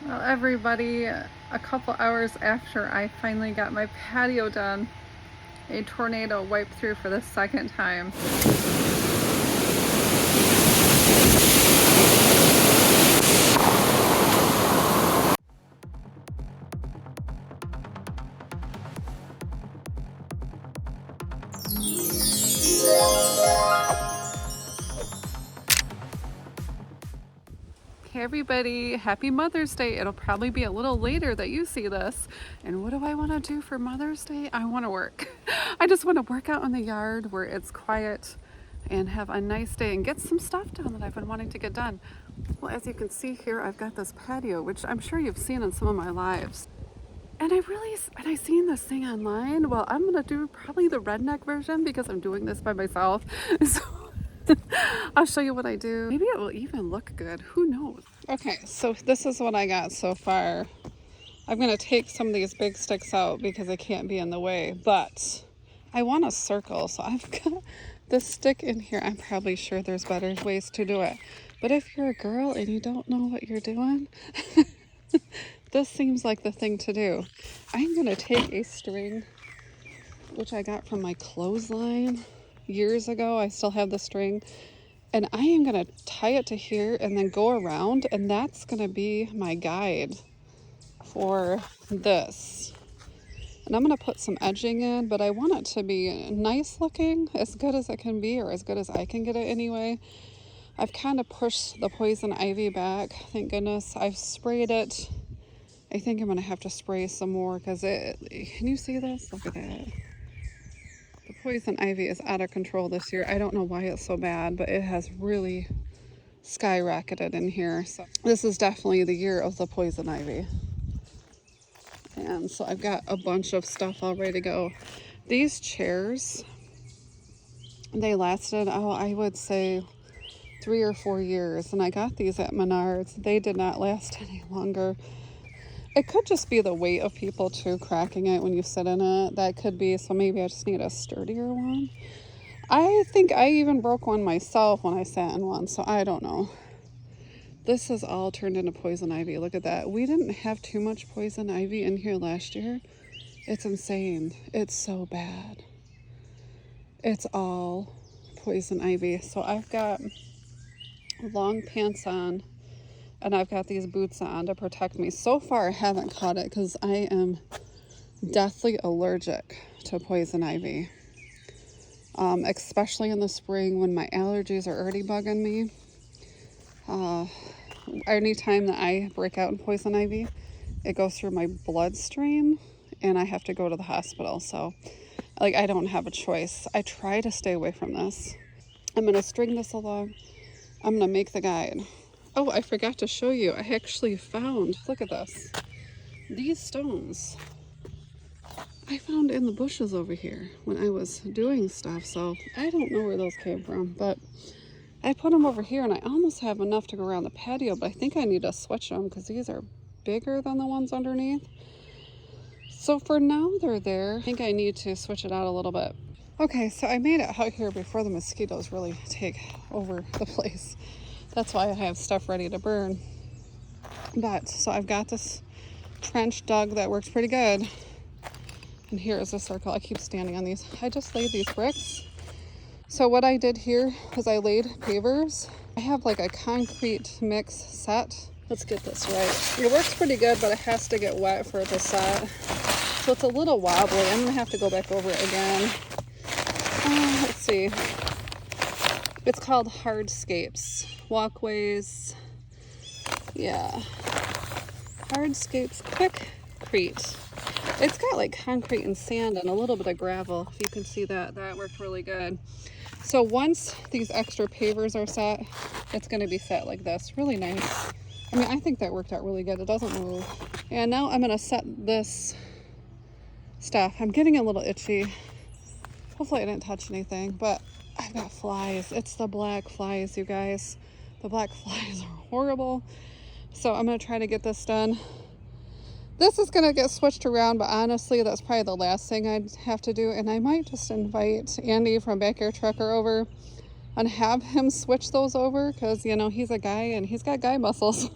Well, everybody, a couple hours after I finally got my patio done, a tornado wiped through for the second time. Hey everybody, happy Mother's Day. It'll probably be a little later that you see this. And what do I want to do for Mother's Day? I want to work. I just want to work out in the yard where it's quiet and have a nice day and get some stuff done that I've been wanting to get done. Well, as you can see here, I've got this patio, which I'm sure you've seen in some of my lives. And I seen this thing online. Well, I'm gonna do probably the redneck version because I'm doing this by myself. So I'll show you what I do. Maybe it will even look good. Who knows? Okay, so this is what I got so far. I'm gonna take some of these big sticks out because they can't be in the way, but I want a circle. So I've got this stick in here. I'm probably sure there's better ways to do it. But if you're a girl and you don't know what you're doing, this seems like the thing to do. I'm gonna take a string, which I got from my clothesline years ago. I still have the string, and I am gonna tie it to here and then go around, and that's gonna be my guide for this. And I'm gonna put some edging in, but I want it to be nice looking, as good as it can be, or as good as I can get it anyway. I've kind of pushed the poison ivy back, thank goodness. I've sprayed it. I think I'm gonna have to spray some more because can you see this? Look at that. The poison ivy is out of control this year. I don't know why it's so bad, but it has really skyrocketed in here. So this is definitely the year of the poison ivy. And so I've got a bunch of stuff all ready to go. These chairs, they lasted, I would say 3 or 4 years. And I got these at Menards. They did not last any longer. It could just be the weight of people too, cracking it when you sit in it. That could be, so maybe I just need a sturdier one. I think I even broke one myself when I sat in one, so I don't know. This is all turned into poison ivy. Look at that. We didn't have too much poison ivy in here last year. It's insane. It's so bad. It's all poison ivy. So I've got long pants on, and I've got these boots on to protect me. So far, I haven't caught it because I am deathly allergic to poison ivy. Especially in the spring when my allergies are already bugging me. Anytime that I break out in poison ivy, it goes through my bloodstream and I have to go to the hospital. So, I don't have a choice. I try to stay away from this. I'm going to string this along. I'm going to make the guide. Oh, I forgot to show you. I actually found, look at this. These stones I found in the bushes over here when I was doing stuff. So I don't know where those came from, but I put them over here and I almost have enough to go around the patio, but I think I need to switch them because these are bigger than the ones underneath. So for now they're there. I think I need to switch it out a little bit. Okay, so I made it out here before the mosquitoes really take over the place. That's why I have stuff ready to burn. But, so I've got this trench dug that works pretty good. And here is a circle. I keep standing on these. I just laid these bricks. So what I did here was I laid pavers. I have like a concrete mix set. Let's get this right. It works pretty good, but it has to get wet for it to set. So it's a little wobbly. I'm gonna have to go back over it again. Let's see. It's called hardscapes. Walkways. Yeah. Hardscapes Quickcrete. It's got like concrete and sand and a little bit of gravel. If you can see that, that worked really good. So once these extra pavers are set, it's going to be set like this. Really nice. I mean, I think that worked out really good. It doesn't move. And now I'm going to set this stuff. I'm getting a little itchy. Hopefully I didn't touch anything, but I've got flies. It's the black flies, you guys. The black flies are horrible. So I'm going to try to get this done. This is going to get switched around, but honestly, that's probably the last thing I'd have to do. And I might just invite Andy from Backyard Trucker over and have him switch those over because, you know, he's a guy and he's got guy muscles.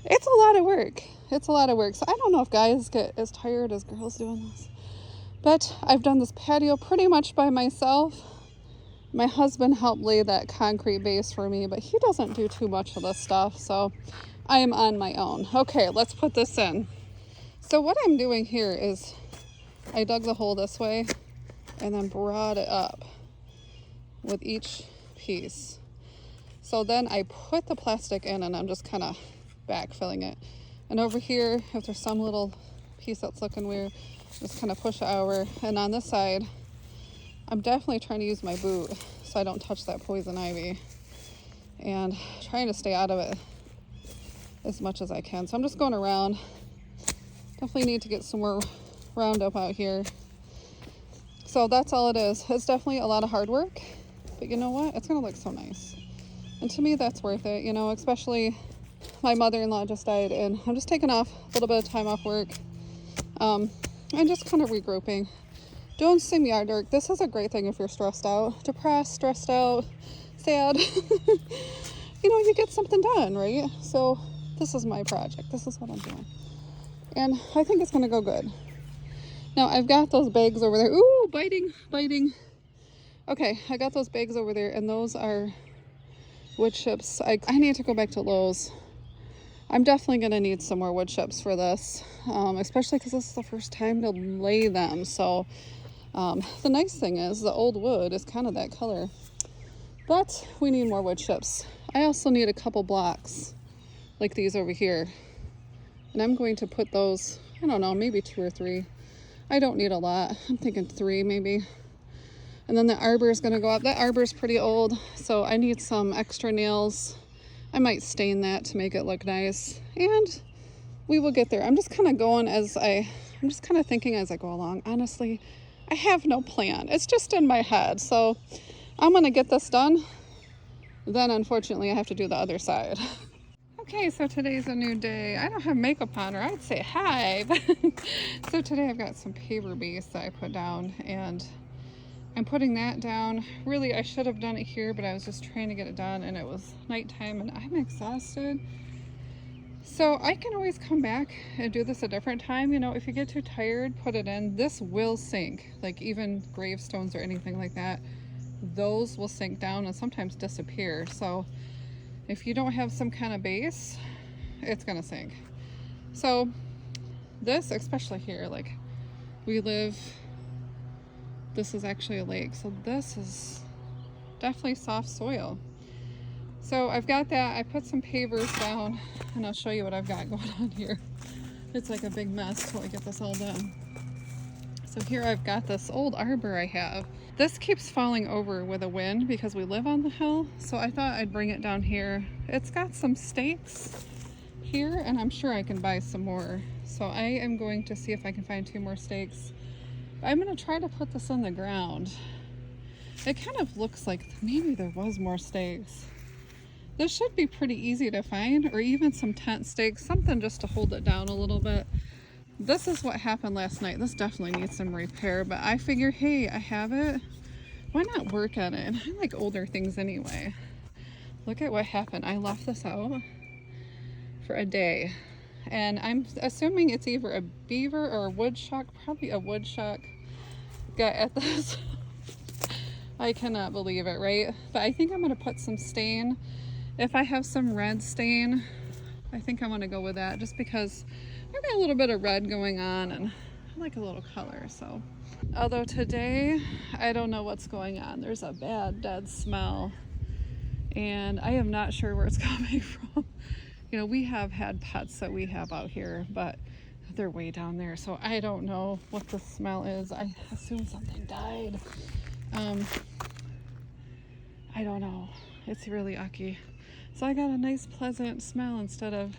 It's a lot of work. It's a lot of work. So I don't know if guys get as tired as girls doing this. But I've done this patio pretty much by myself. My husband helped lay that concrete base for me, but he doesn't do too much of this stuff. So I am on my own. Okay, let's put this in. So what I'm doing here is I dug the hole this way and then brought it up with each piece. So then I put the plastic in and I'm just kind of backfilling it. And over here, if there's some little piece that's looking weird, just kind of push it over. And on this side, I'm definitely trying to use my boot so I don't touch that poison ivy. And trying to stay out of it as much as I can. So I'm just going around. Definitely need to get some more Roundup out here. So that's all it is. It's definitely a lot of hard work, but you know what? It's gonna look so nice. And to me, that's worth it, you know, especially my mother-in-law just died and I'm just taking off a little bit of time off work. And just kind of regrouping. Doing some yard work. This is a great thing if you're stressed out, depressed, stressed out, sad. You know, you get something done, right? So this is my project. This is what I'm doing. And I think it's gonna go good. Now I've got those bags over there. Ooh, biting. Okay, I got those bags over there and those are wood chips. I need to go back to Lowe's. I'm definitely gonna need some more wood chips for this, especially because this is the first time to lay them. So the nice thing is the old wood is kind of that color, but we need more wood chips. I also need a couple blocks like these over here. And I'm going to put those, I don't know, maybe 2 or 3. I don't need a lot. I'm thinking 3 maybe. And then the arbor is going to go up. That arbor is pretty old, so I need some extra nails. I might stain that to make it look nice. And we will get there. I'm just kind of going I'm just kind of thinking as I go along. Honestly, I have no plan. It's just in my head. So I'm going to get this done. Then unfortunately I have to do the other side. Okay, so today's a new day. I don't have makeup on, or I'd say hi. So today I've got some paver base that I put down, and I'm putting that down. Really, I should have done it here, but I was just trying to get it done, and it was nighttime, and I'm exhausted. So I can always come back and do this a different time. You know, if you get too tired, put it in. This will sink, like even gravestones or anything like that. Those will sink down and sometimes disappear. So if you don't have some kind of base, it's gonna sink. So this, especially here, like this is actually a lake, so this is definitely soft soil. So I've got that. I put some pavers down and I'll show you what I've got going on here. It's like a big mess till I get this all done. So here I've got this old arbor I have. This keeps falling over with the wind because we live on the hill, so I thought I'd bring it down here. It's got some stakes here, and I'm sure I can buy some more. So I am going to see if I can find 2 more stakes. I'm going to try to put this on the ground. It kind of looks like maybe there was more stakes. This should be pretty easy to find, or even some tent stakes, something just to hold it down a little bit. This is what happened last night. This definitely needs some repair, but I figure, hey, I have it. Why not work on it? And I like older things anyway. Look at what happened. I left this out for a day, and I'm assuming it's either a beaver or a woodchuck, probably a woodchuck got at this. I cannot believe it, right? But I think I'm going to put some stain. If I have some red stain, I think I'm going to go with that, just because I've got a little bit of red going on and I like a little color. So although today I don't know what's going on, there's a bad dead smell and I am not sure where it's coming from. You know, we have had pets that we have out here, but they're way down there, so I don't know what the smell is. I assume something died. I don't know. It's really yucky. So I got a nice pleasant smell instead of,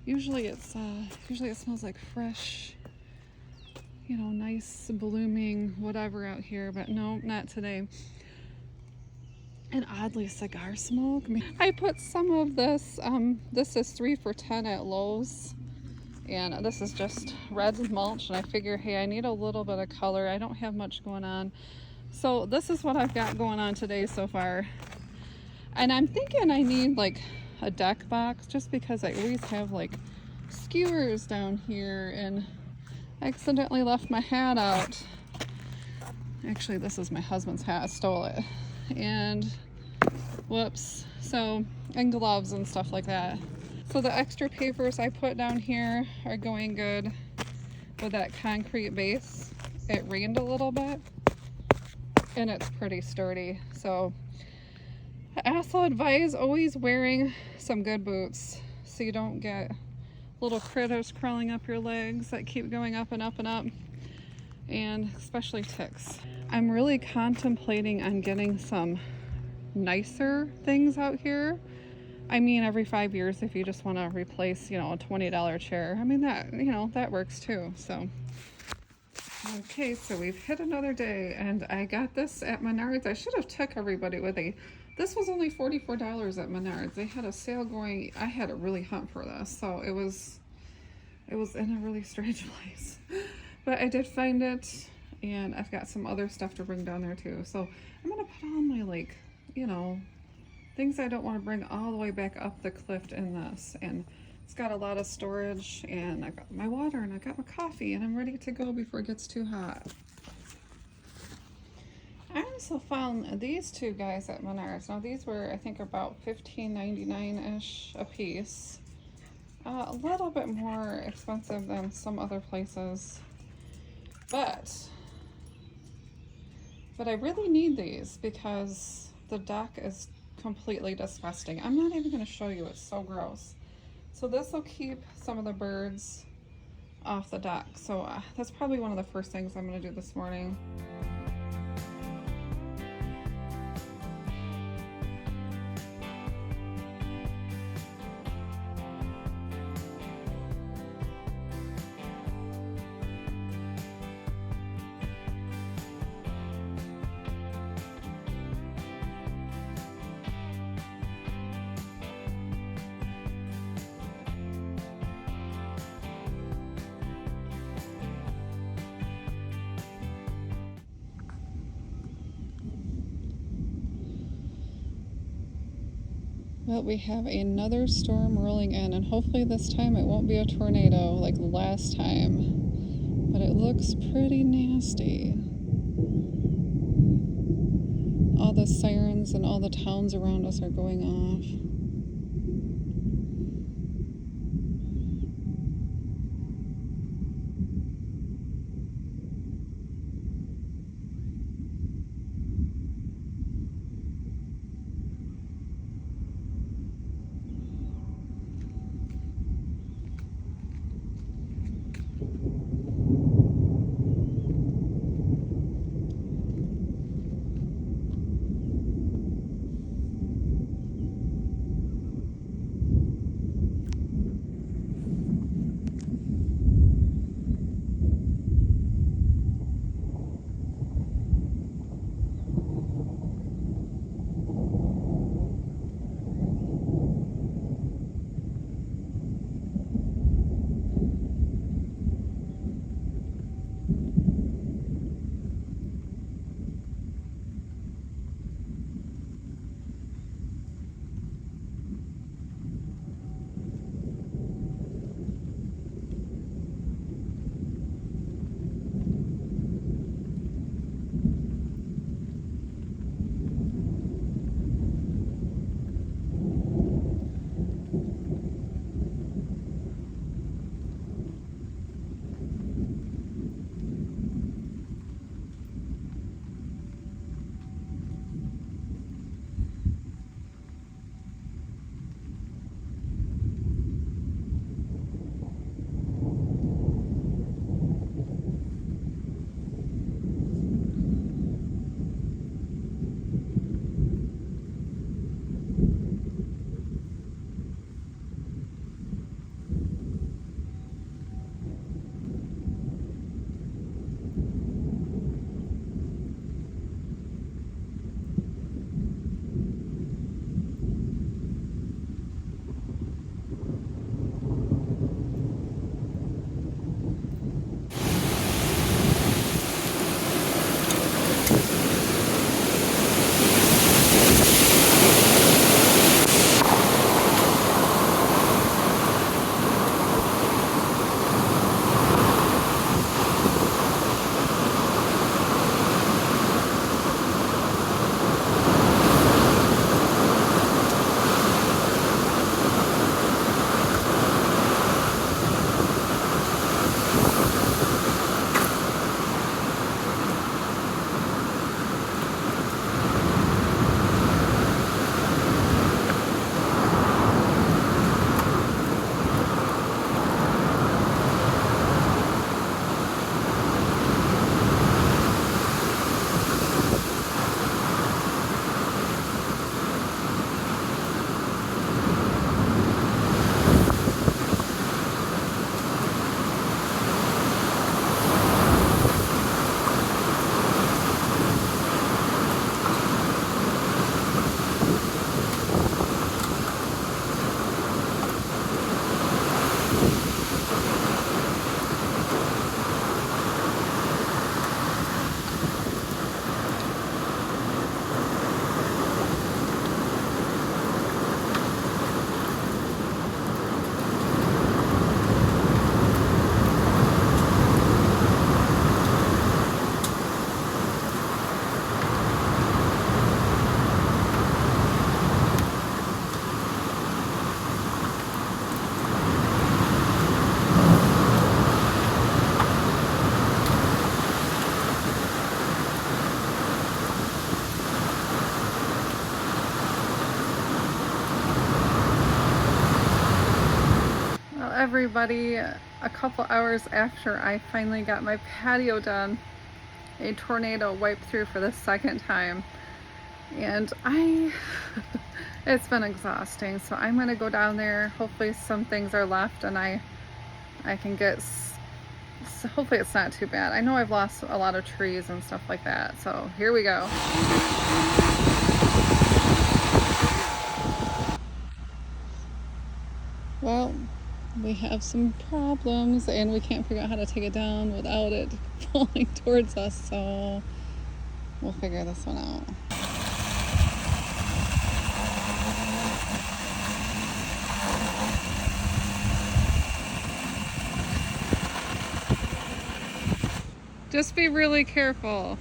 usually it smells like fresh, you know, nice blooming whatever out here, but no, not today. And oddly, cigar smoke. I put some of this, this is 3 for $10 at Lowe's, and this is just red mulch, and I figure, hey, I need a little bit of color. I don't have much going on. So this is what I've got going on today so far. And I'm thinking I need like a deck box just because I always have like skewers down here, and I accidentally left my hat out. Actually, this is my husband's hat. I stole it. And whoops. So, and gloves and stuff like that. So the extra papers I put down here are going good with that concrete base. It rained a little bit and it's pretty sturdy. So I also advise always wearing some good boots so you don't get little critters crawling up your legs that keep going up and up and up, and especially ticks. I'm really contemplating on getting some nicer things out here. I mean, every 5 years, if you just want to replace, a $20 chair, I mean, that, that works too. So, okay, so we've hit another day, and I got this at Menards. I should have took everybody with me. This was only $44 at Menards. They had a sale going. I had to really hunt for this, so it was in a really strange place. But I did find it, and I've got some other stuff to bring down there too. So I'm gonna put all my things I don't want to bring all the way back up the cliff in this. And it's got a lot of storage, and I've got my water, and I've got my coffee, and I'm ready to go before it gets too hot. I also found these two guys at Menards. Now these were, I think, about $15.99-ish a piece. A little bit more expensive than some other places. But I really need these because the deck is completely disgusting. I'm not even going to show you, it's so gross. So this will keep some of the birds off the deck. So that's probably one of the first things I'm going to do this morning. Well, we have another storm rolling in, and hopefully this time it won't be a tornado like the last time, but it looks pretty nasty. All the sirens and all the towns around us are going off. everybody, a couple hours after I finally got my patio done, a tornado wiped through for the second time. And it's been exhausting. So I'm gonna go down there. Hopefully some things are left and I can get, hopefully it's not too bad. I know I've lost a lot of trees and stuff like that. So here we go. Well, we have some problems and we can't figure out how to take it down without it falling towards us, so we'll figure this one out. Just be really careful.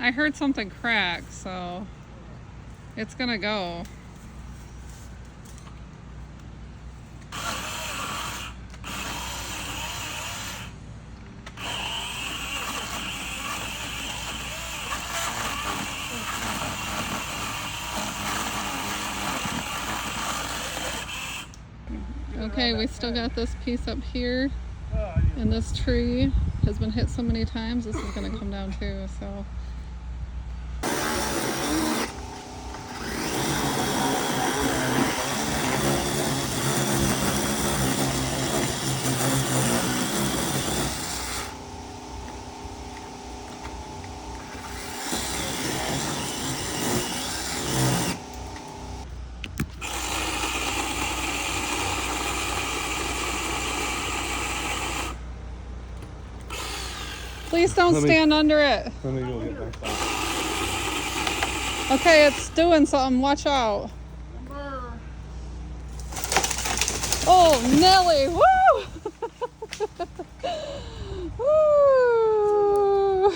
I heard something crack, so it's gonna go. Okay, we still got this piece up here, and this tree has been hit so many times, this is gonna come down too, so. Please don't stand under it. Let me go get my phone. Okay, it's doing something. Watch out. Oh, Nelly. Woo! Woo!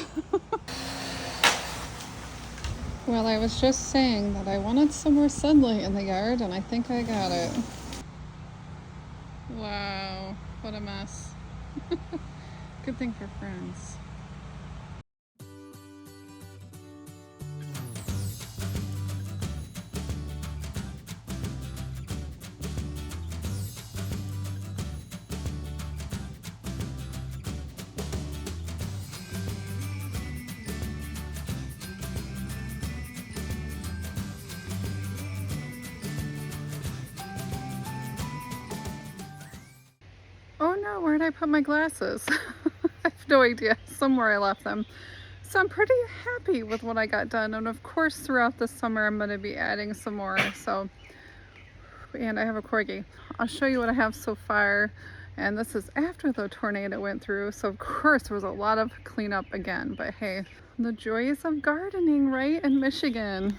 Well, I was just saying that I wanted some more sunlight in the yard, and I think I got it. Wow, what a mess. Good thing for friends. Oh no, where did I put my glasses? I have no idea. Somewhere I left them. So I'm pretty happy with what I got done. And of course, throughout the summer, I'm going to be adding some more. So, and I have a corgi. I'll show you what I have so far. And this is after the tornado went through. So of course, there was a lot of cleanup again. But hey, the joys of gardening, right? In Michigan.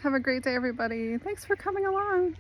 Have a great day, everybody. Thanks for coming along.